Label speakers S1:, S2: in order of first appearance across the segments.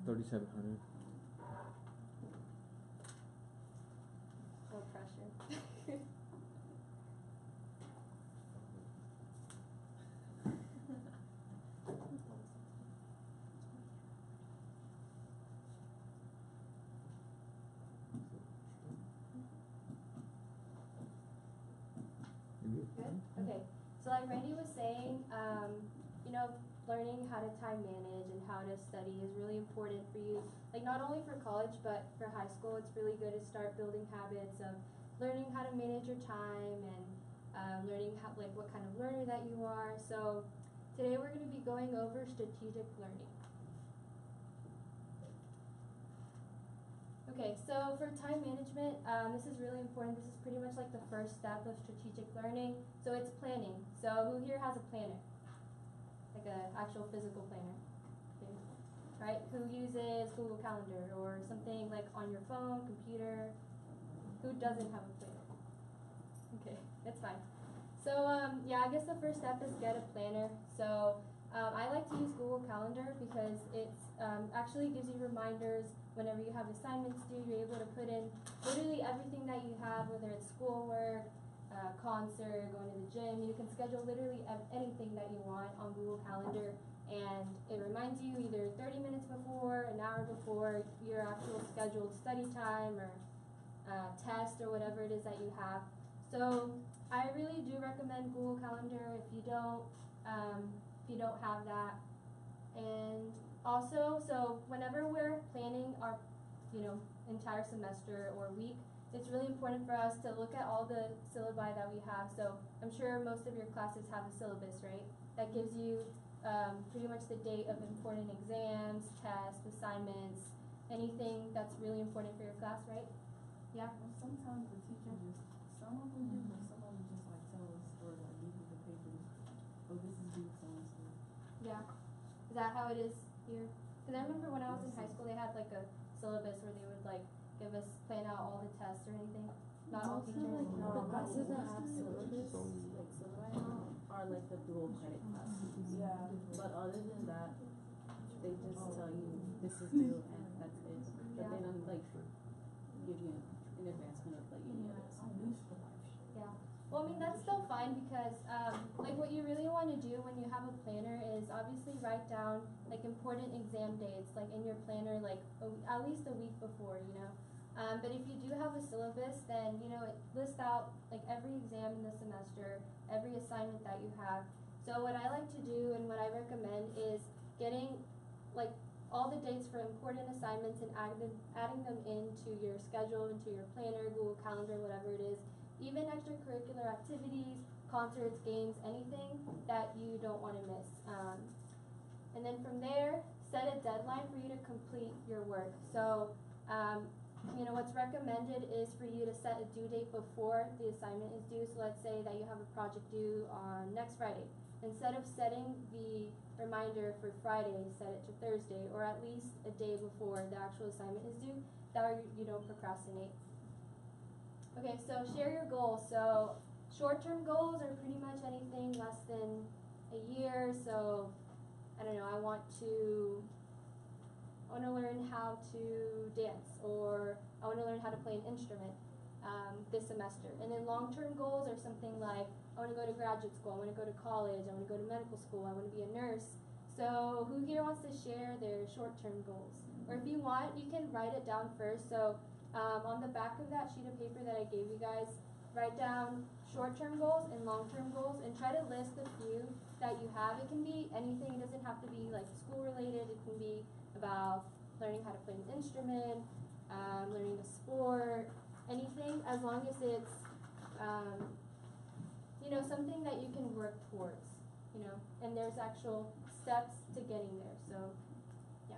S1: $3,700.
S2: No pressure. Good? Okay. So like Randy was saying, you know, learning how to time manage and how to study is really important for you. Like not only for college, but for high school, it's really good to start building habits of learning how to manage your time and learning how, like what kind of learner that you are. So today we're going to be going over strategic learning. Okay, so for time management, this is really important. This is pretty much like the first step of strategic learning. So it's planning. So who here has a planner? Like an actual physical planner? Okay. Right? Who uses Google Calendar or something like on your phone, computer? Who doesn't have a planner? Okay, that's fine. So yeah, I guess the first step is get a planner. So I like to use Google Calendar because it actually gives you reminders whenever you have assignments due. You're able to put in literally everything that you have, whether it's schoolwork, concert, going to the gym. You can schedule literally anything that you want on Google Calendar, and it reminds you either 30 minutes before, an hour before your actual scheduled study time or test or whatever it is that you have. So I really do recommend Google Calendar if you don't have that. And also, so whenever we're planning our, entire semester or week, it's really important for us to look at all the syllabi that we have. So I'm sure most of your classes have a syllabus, right? That gives you pretty much the date of important exams, tests, assignments, anything that's really important for your class, right? Yeah?
S3: Well, sometimes the teacher some of them do, but some of them just like tell us or like give you the papers, oh, this is due so and so.
S2: Yeah. Is that how it is here? Because I remember when I was in high school, they had like a syllabus where they would like give us, plan out all the tests or anything. Not all teachers.
S3: The classes that have syllabus, like syllabi now, are like the dual credit classes. Yeah. But other than that, they just tell you this is due and that's it. But they don't like give you an advancement of like any other assignments.
S2: Yeah. Well, I mean, that's still fine because, like, what you really want to do when you have a planner is obviously write down, like, important exam dates, like, in your planner, like, at least a week before, But if you do have a syllabus, then, it lists out, like, every exam in the semester, every assignment that you have. So what I like to do and what I recommend is getting, like, all the dates for important assignments and adding them into your schedule, into your planner, Google Calendar, whatever it is. Even extracurricular activities, concerts, games, anything that you don't want to miss. And then from there, set a deadline for you to complete your work. So, what's recommended is for you to set a due date before the assignment is due. So let's say that you have a project due on next Friday. Instead of setting the reminder for Friday, set it to Thursday, or at least a day before the actual assignment is due. That way you don't procrastinate. Okay, so share your goals. So short-term goals are pretty much anything less than a year. So I don't know, I want to learn how to dance, or I want to learn how to play an instrument this semester. And then long-term goals are something like I want to go to graduate school, I want to go to college, I want to go to medical school, I want to be a nurse. So who here wants to share their short-term goals? Or if you want, you can write it down first. So on the back of that sheet of paper that I gave you guys, write down short-term goals and long-term goals and try to list the few that you have. It can be anything. It doesn't have to be like school-related. It can be about learning how to play an instrument, learning a sport, anything, as long as it's, something that you can work towards, and there's actual steps to getting there. So, yeah.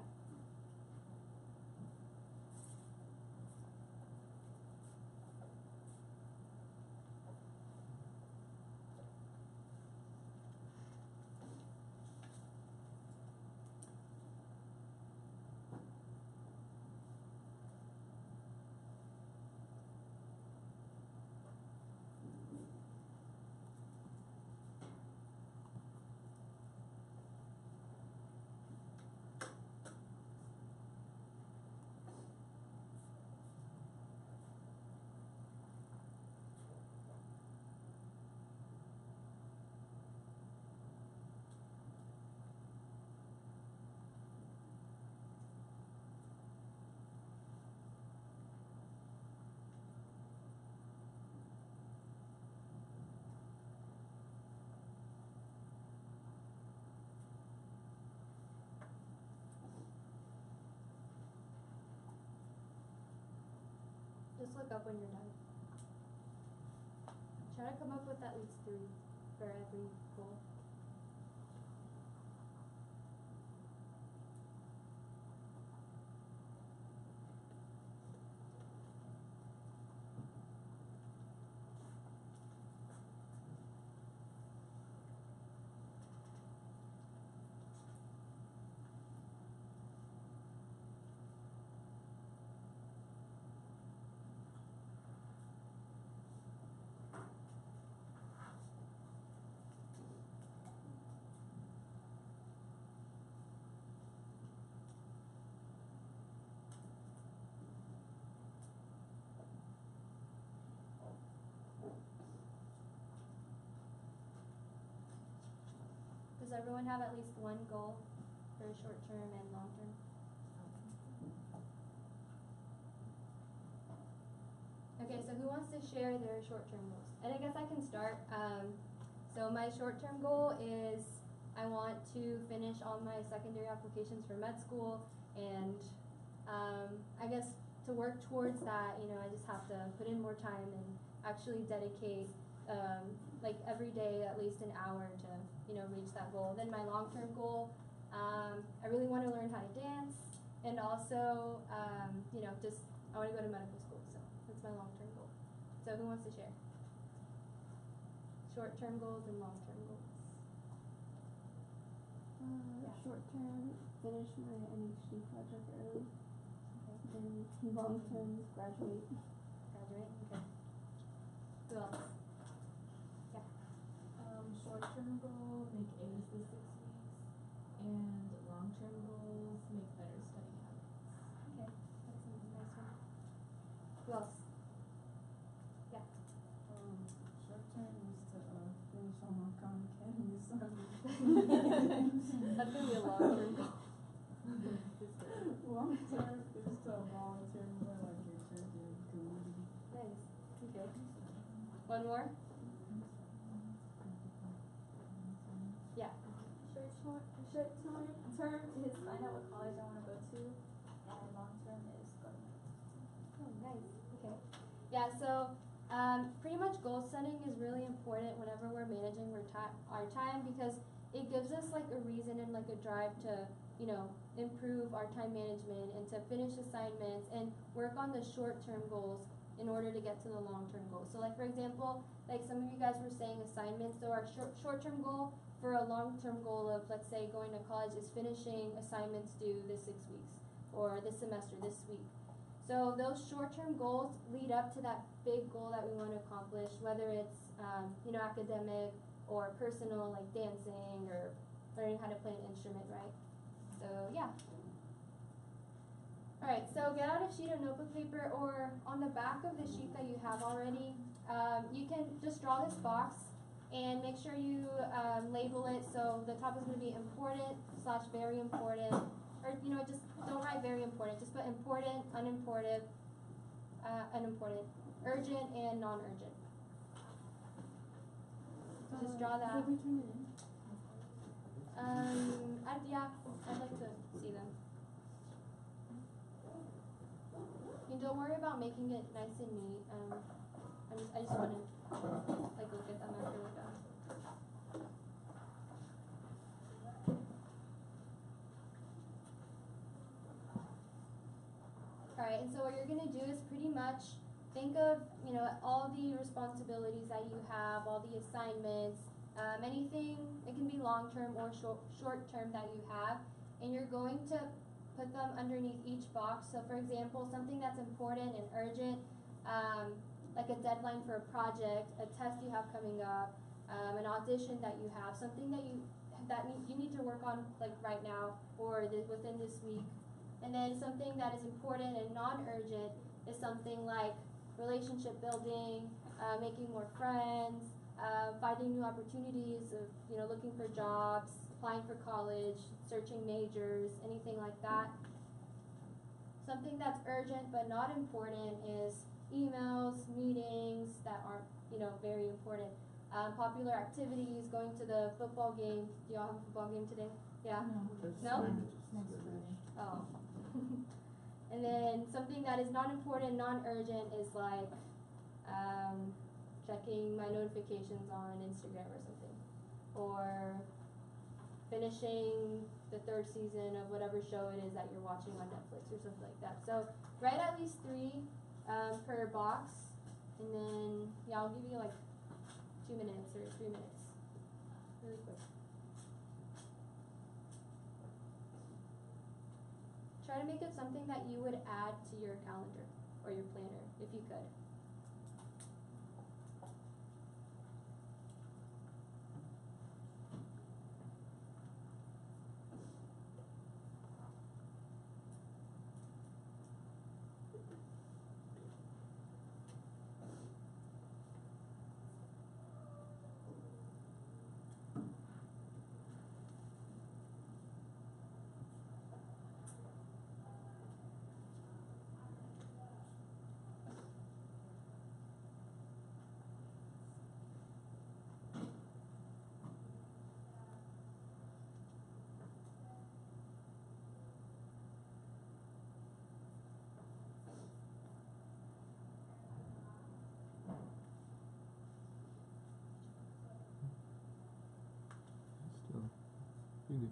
S2: just look up when you're done. Try to come up with at least 3 for every goal. Does everyone have at least one goal for short term and long term? Okay, so who wants to share their short term goals? And I guess I can start. So my short term goal is I want to finish all my secondary applications for med school, and I guess to work towards that, you know, I just have to put in more time and actually dedicate like every day at least an hour to, you know, reach that goal. Then my long-term goal, I really want to learn how to dance, and also, you know, just I want to go to medical school. So that's my long-term goal. So who wants to share? Short-term goals and long-term goals.
S1: Short-term, finish my NHD project early.
S2: Okay.
S1: Then long-term, graduate.
S2: Graduate. Okay. Who else?
S4: Short-term goal, make A's this 6 weeks, and long-term goals, make better study habits.
S2: Okay, that's a nice one. Who else? Yeah.
S5: Short term is to finish all my Khan Academy assignments.
S2: That's gonna be a long-term goal.
S5: Long term is to volunteer more like your church and community.
S2: Nice. Okay. One more? Yeah.
S6: Short term is find out what college I want to go to, and long term is go to med.
S2: Oh, nice. Okay. Yeah, so pretty much goal setting is really important whenever we're managing our time, because it gives us like a reason and like a drive to, you know, improve our time management and to finish assignments and work on the short-term goals in order to get to the long-term goals. So like for example, like some of you guys were saying assignments, so our short-term goal for a long-term goal of, let's say, going to college is finishing assignments due this 6 weeks or this semester, this week. So those short-term goals lead up to that big goal that we want to accomplish, whether it's, you know, academic or personal, like dancing or learning how to play an instrument, right? So, yeah. All right, so get out a sheet of notebook paper, or on the back of the sheet that you have already, you can just draw this box and make sure you label it. So the top is going to be important / very important, or, you know, just don't write very important. Just put important, unimportant, urgent, and non-urgent. Just draw that.
S1: Should we turn it in?
S2: I'd like to see them. And don't worry about making it nice and neat. I just want to like look at them after we're done. Alright, and so what you're gonna do is pretty much think of, you know, all the responsibilities that you have, all the assignments, anything, it can be long-term or short-term that you have, and you're going to put them underneath each box. So for example, something that's important and urgent, like a deadline for a project, a test you have coming up, an audition that you have, something that you need to work on like right now or within this week. And then something that is important and non-urgent is something like relationship building, making more friends, finding new opportunities of, you know, looking for jobs, applying for college, searching majors, anything like that. Something that's urgent but not important is emails, meetings that aren't, you know, very important. Popular activities, going to the football game. Do y'all have a football game today? Yeah? No?
S4: Next Friday.
S2: Oh. And then something that is not important, non-urgent is like checking my notifications on Instagram or something, or finishing the 3rd season of whatever show it is that you're watching on Netflix or something like that. So write at least 3 per box, and then yeah, I'll give you like 2 minutes or 3 minutes, really quick. Try to make it something that you would add to your calendar or your planner if you could.
S7: Really?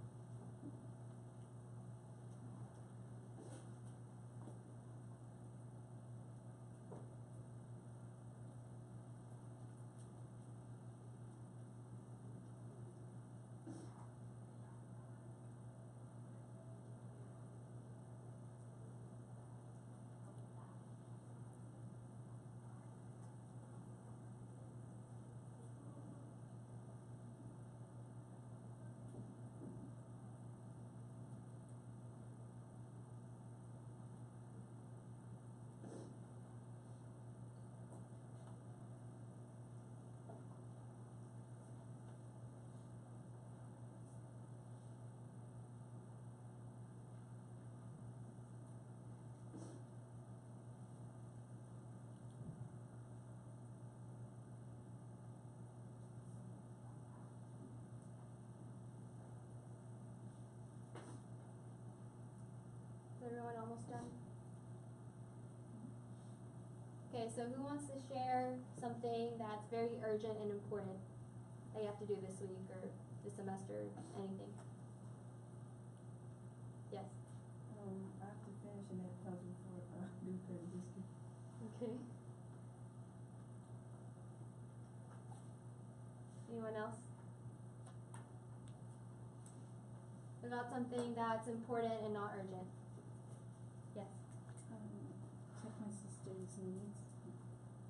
S2: Is everyone almost done? Okay, so who wants to share something that's very urgent and important that you have to do this week or this semester, anything? Yes.
S5: I have to finish in that puzzle for due credit district.
S2: Okay. Anyone else? About something that's important and not urgent. Yes.
S3: Check my sister's needs.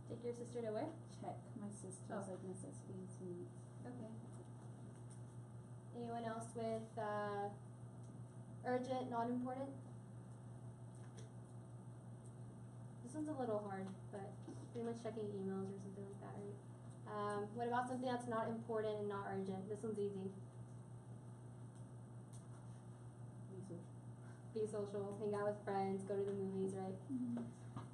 S2: Take your sister to where?
S3: Check my sister's
S2: Oh.
S3: like necessities needs.
S2: Okay. Anyone else with urgent, not important? This one's a little hard, but pretty much checking emails or something like that, right? What about something that's not important and not urgent? This one's easy. Be social, hang out with friends, go to the movies, right?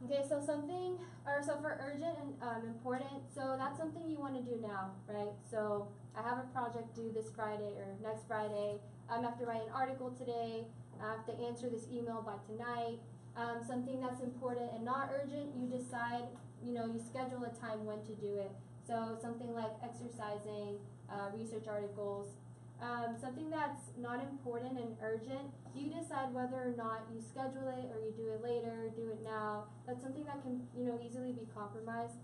S2: Okay, so so for urgent and important, so that's something you want to do now, right? So I have a project due this Friday or next Friday. I have to write an article today. I have to answer this email by tonight. Something that's important and not urgent, you decide, you schedule a time when to do it. So something like exercising, research articles. Something that's not important and urgent, you decide whether or not you schedule it or you do it later, do it now. That's something that can, easily be compromised.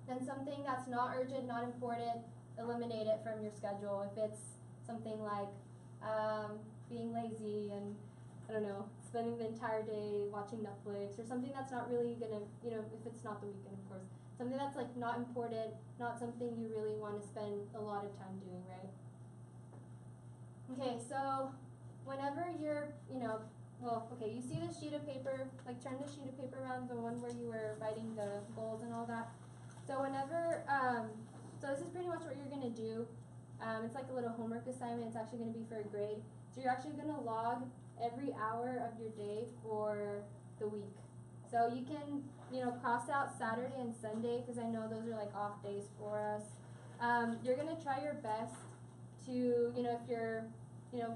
S2: Then something that's not urgent, not important, eliminate it from your schedule. If it's something like being lazy and, I don't know, spending the entire day watching Netflix or something that's not really gonna, if it's not the weekend, of course. Something that's like not important, not something you really want to spend a lot of time doing, right? Okay, so whenever you're, you see the sheet of paper, like turn the sheet of paper around, the one where you were writing the goals and all that. So whenever, so this is pretty much what you're going to do. It's like a little homework assignment. It's actually going to be for a grade. So you're actually going to log every hour of your day for the week. So you can, cross out Saturday and Sunday because I know those are like off days for us. You're going to try your best to, if you're, you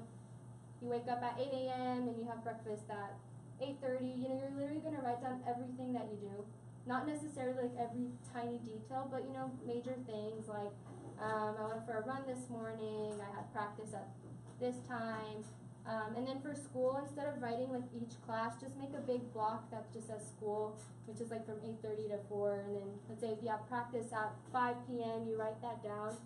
S2: wake up at 8 a.m. and you have breakfast at 8:30, you know, you're literally gonna write down everything that you do. Not necessarily like every tiny detail, but you know, major things like I went for a run this morning, I had practice at this time. And then for school, instead of writing like each class, just make a big block that just says school, which is like from 8:30 to 4. And then let's say if you have practice at 5 p.m., you write that down.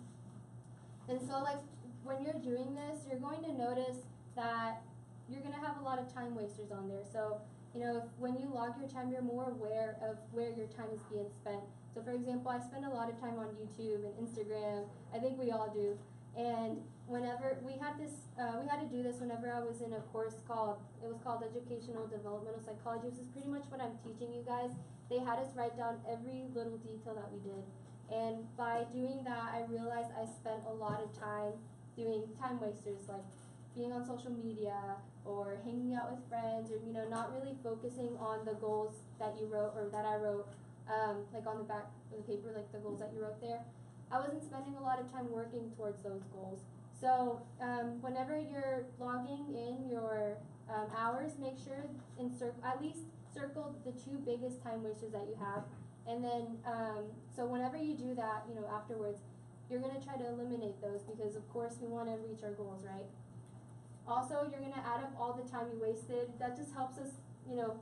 S2: And so like when you're doing this, you're going to notice that you're going to have a lot of time wasters on there. So, you know, when you log your time, you're more aware of where your time is being spent. So for example, I spend a lot of time on YouTube and Instagram. I think we all do. And whenever we had to do this whenever I was in a course called Educational Developmental Psychology, which is pretty much what I'm teaching you guys. They had us write down every little detail that we did. And by doing that, I realized I spent a lot of time doing time wasters, like being on social media or hanging out with friends, or you know, not really focusing on the goals that you wrote or that I wrote, like on the back of the paper, like the goals that you wrote there. I wasn't spending a lot of time working towards those goals. So whenever you're logging in your hours, make sure at least circle the 2 biggest time wasters that you have. And then, so whenever you do that, you know, afterwards, you're going to try to eliminate those because, of course, we want to reach our goals, right? Also, you're going to add up all the time you wasted. That just helps us, you know,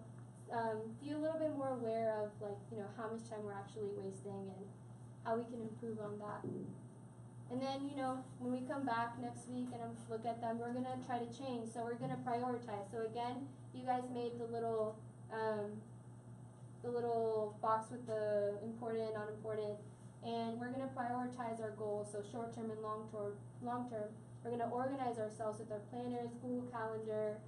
S2: be a little bit more aware of, like, you know, how much time we're actually wasting and how we can improve on that. And then, you know, when we come back next week and look at them, we're going to try to change. So we're going to prioritize. So again, you guys made the little box with the important, unimportant, and we're going to prioritize our goals. So short term and long term. We're going to organize ourselves with our planners, Google Calendar.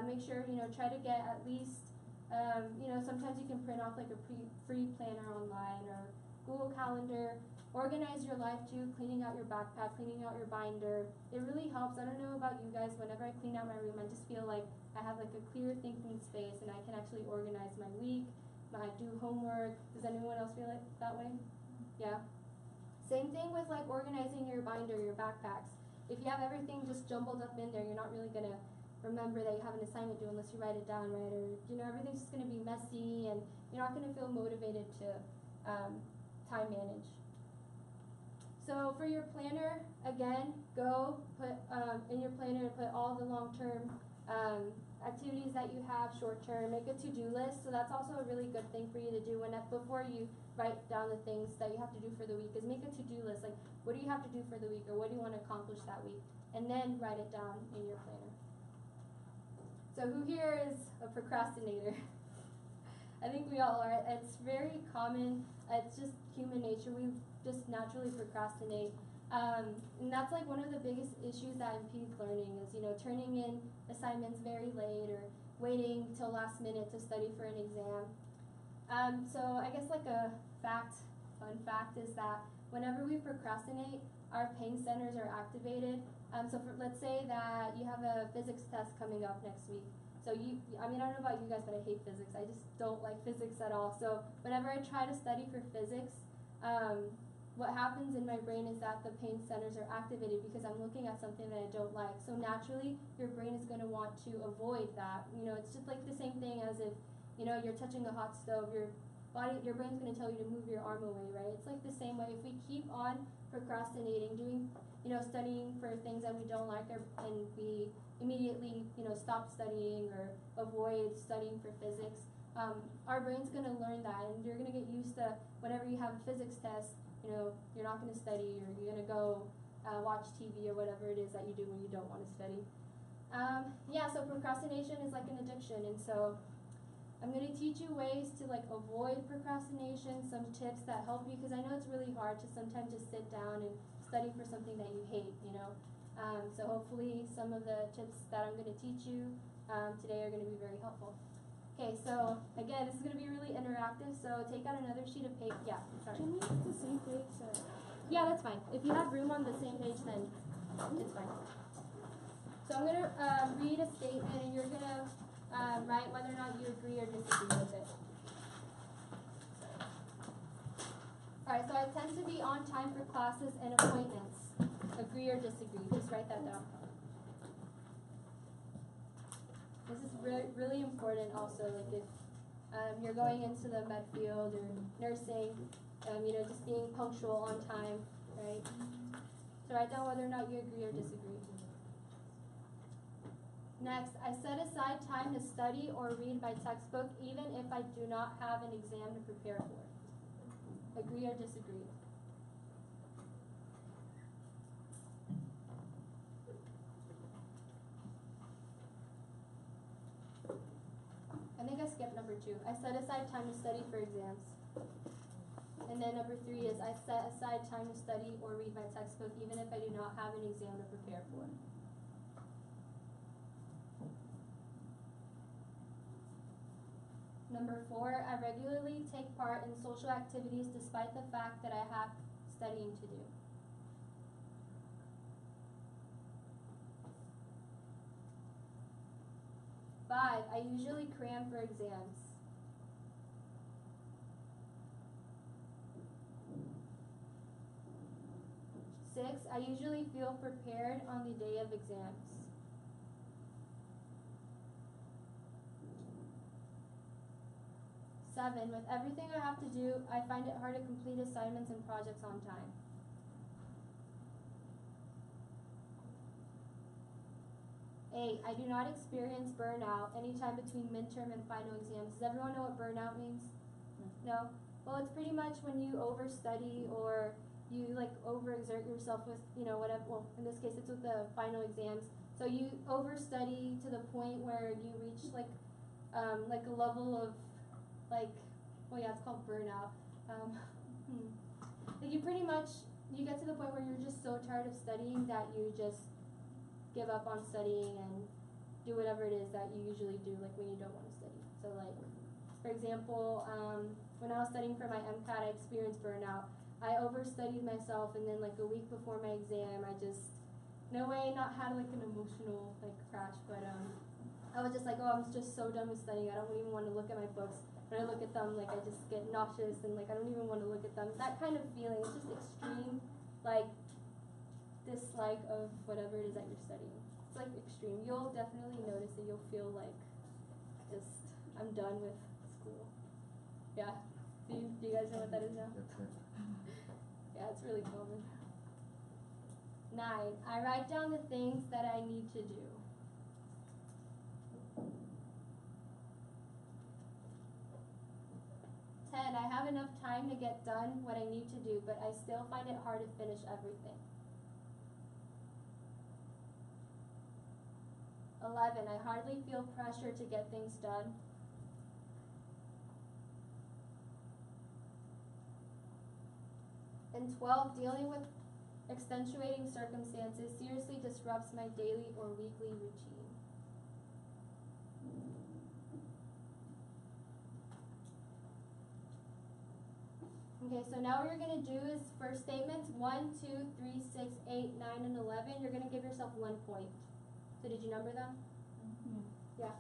S2: Make sure, you know, try to get at least, you know, sometimes you can print off like a free planner online or Google Calendar. Organize your life too, cleaning out your backpack, cleaning out your binder. It really helps. I don't know about you guys, whenever I clean out my room, I just feel like I have like a clear thinking space and I can actually organize my week, do homework. Does anyone else feel like that way? Yeah. Same thing with like organizing your binder, your backpacks. If you have everything just jumbled up in there, you're not really gonna remember that you have an assignment due unless you write it down, right? Or you know, everything's just gonna be messy and you're not gonna feel motivated to time manage. So for your planner, again, go put in your planner, put all the long-term activities that you have, short-term. Make a to-do list. So that's also a really good thing for you to do before you write down the things that you have to do for the week. Is make a to-do list. Like, what do you have to do for the week, or what do you want to accomplish that week, and then write it down in your planner. So who here is a procrastinator? I think we all are. It's very common. It's just human nature. We just naturally procrastinate. And that's like one of the biggest issues that impedes learning is, you know, turning in assignments very late or waiting till last minute to study for an exam. So I guess like a fun fact is that whenever we procrastinate, our pain centers are activated. So let's say that you have a physics test coming up next week. So I don't know about you guys, but I hate physics. I just don't like physics at all. So whenever I try to study for physics, what happens in my brain is that the pain centers are activated because I'm looking at something that I don't like. So naturally, your brain is going to want to avoid that. You know, it's just like the same thing as if, you know, you're touching a hot stove. Your brain's going to tell you to move your arm away, right? It's like the same way. If we keep on procrastinating, studying for things that we don't like, and we immediately, stop studying or avoid studying for physics, our brain's going to learn that, and you're going to get used to whenever you have a physics test, you're not going to study, or you're going to go watch TV or whatever it is that you do when you don't want to study. So procrastination is like an addiction, and so I'm going to teach you ways to avoid procrastination, some tips that help you, because I know it's really hard to sometimes just sit down and study for something that you hate, So hopefully some of the tips that I'm going to teach you today are going to be very helpful. Okay, so again, this is going to be really interactive, so take out another sheet of paper. Yeah, sorry.
S1: Can we use the same page?
S2: Yeah, that's fine. If you have room on the same page, then it's fine. So I'm going to read a statement, and you're going to write whether or not you agree or disagree with it. Alright, so I tend to be on time for classes and appointments. Agree or disagree? Just write that down. This is really important also, like if you're going into the med field or nursing, just being punctual on time, right? So write down whether or not you agree or disagree. Next, I set aside time to study or read my textbook even if I do not have an exam to prepare for. Agree or disagree? I think I skipped number 2. I set aside time to study for exams. And then number 3 is I set aside time to study or read my textbook even if I do not have an exam to prepare for. Number 4, I regularly take part in social activities despite the fact that I have studying to do. Five, I usually cram for exams. 6, I usually feel prepared on the day of exams. 7, with everything I have to do, I find it hard to complete assignments and projects on time. 8, I do not experience burnout anytime between midterm and final exams. Does everyone know what burnout means? No? Well, it's pretty much when you overstudy or you overexert yourself with, whatever. Well, in this case, it's with the final exams. So you overstudy to the point where you reach like a level of it's called burnout. You pretty much, you get to the point where you're just so tired of studying that you just give up on studying and do whatever it is that you usually do, when you don't want to study. So for example, when I was studying for my MCAT, I experienced burnout. I overstudied myself, and then a week before my exam, I just, not had an emotional crash, but I was just I'm just so done with studying. I don't even want to look at my books. When I look at them, I just get nauseous, and I don't even want to look at them. That kind of feeling, it's just extreme, dislike of whatever it is that you're studying. It's extreme. You'll definitely notice it. You'll feel I'm done with school. Yeah. Do you guys know what that is now? Yeah, it's really common. 9, I write down the things that I need to do. 10, I have enough time to get done what I need to do, but I still find it hard to finish everything. 11, I hardly feel pressure to get things done. 12, dealing with extenuating circumstances seriously disrupts my daily or weekly routine. Okay, so now what you're going to do is for statements 1, 2, 3, 6, 8, 9, and 11, you're going to give yourself 1 point. So did you number them? Yeah.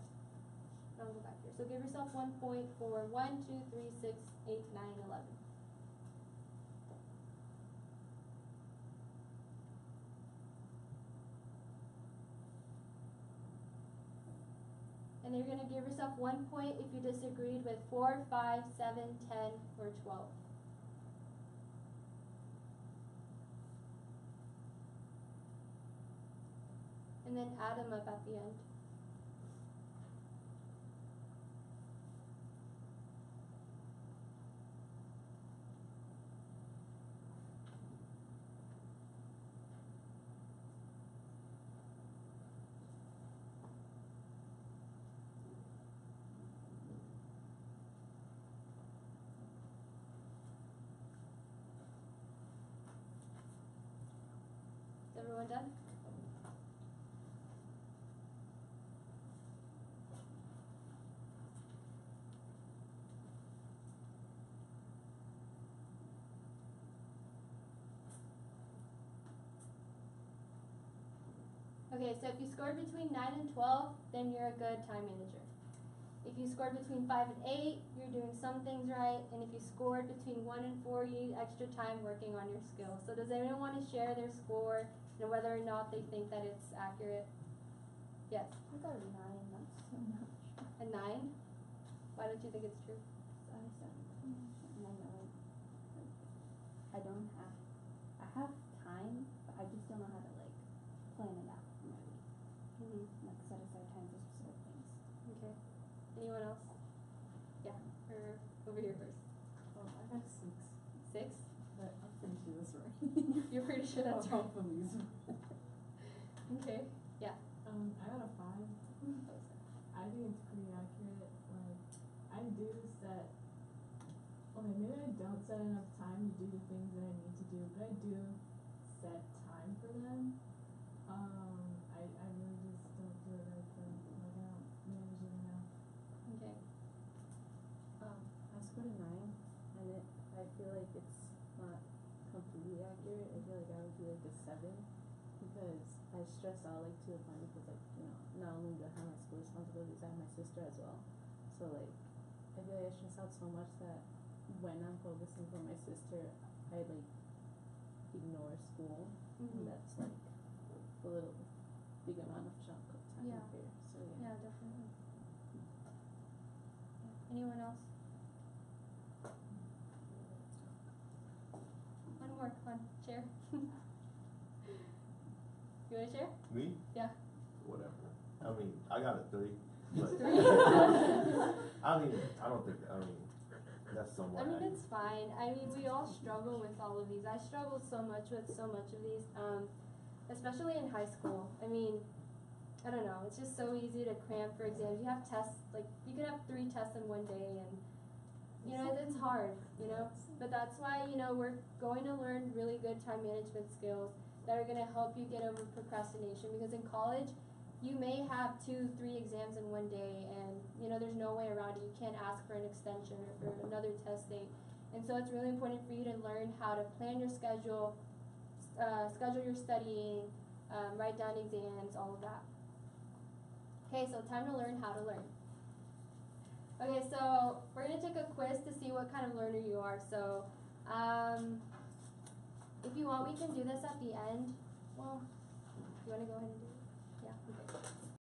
S2: I'll go back here. So give yourself 1 point for 1, 2, 3, 6, 8, 9, 11. And then you're going to give yourself 1 point if you disagreed with 4, 5, 7, 10, or 12. And then add them up at the end. Is everyone done? Okay, so if you scored between 9 and 12, then you're a good time manager. If you scored between 5 and 8, you're doing some things right. And if you scored between 1 and 4, you need extra time working on your skills. So does anyone want to share their score and whether or not they think that it's accurate? Yes?
S6: I got a 9, that's so much.
S2: Why don't you think it's true?
S1: I study procrastination, and I know I don't have, I have time, but I just don't know how to like plan it out for my week.
S2: Mm-hmm.
S1: Like set aside time for specific things.
S2: Okay. Anyone else? Yeah. Or over here first.
S3: Oh, I got 6,
S2: 6?
S3: but I'm pretty sure that's right.
S2: You're pretty sure that's right.
S3: Hopefully it's right.
S2: Okay. Yeah.
S4: I got a 5. I think it's pretty accurate. Like, I do set, okay, maybe I don't set enough time to do the things that I need to do, but I do set time for them. I really just don't do it right though. Like, I don't manage it enough.
S2: Okay.
S3: I scored a 9, and I feel like it's not completely accurate. I feel like I would be like a 7, because I stress out like to the point because like, you know, not only do I have my school responsibilities, I have my sister as well. So like, I feel like I stress out so much that when I'm focusing for my sister, I like ignore school,
S2: Mm-hmm.
S3: and that's like a little big amount of chunk of time
S2: Yeah.
S3: here. So
S2: Yeah, definitely. Anyone else? One more. Come on. Share. You want to share?
S7: Me?
S2: Yeah.
S7: Whatever. I mean, I got a 3. But
S2: 3?
S7: I mean, I don't think, I mean, that's somewhat.
S2: I mean, it's fine. I mean, we all struggle with all of these. I struggle so much with so much of these, especially in high school. I mean, I don't know. It's just so easy to cram for exams. You have tests, like, you could have 3 tests in one day, and, you know, it's hard, you know? But that's why, you know, we're going to learn really good time management skills that are going to help you get over procrastination, because in college, you may have 2-3 exams in one day, and you know there's no way around it. You can't ask for an extension or for another test date, and so it's really important for you to learn how to plan your schedule, schedule your studying, write down exams, all of that. Okay, so time to learn how to learn. Okay, so we're gonna take a quiz to see what kind of learner you are. So, if you want, we can do this at the end. Well, you wanna go ahead and do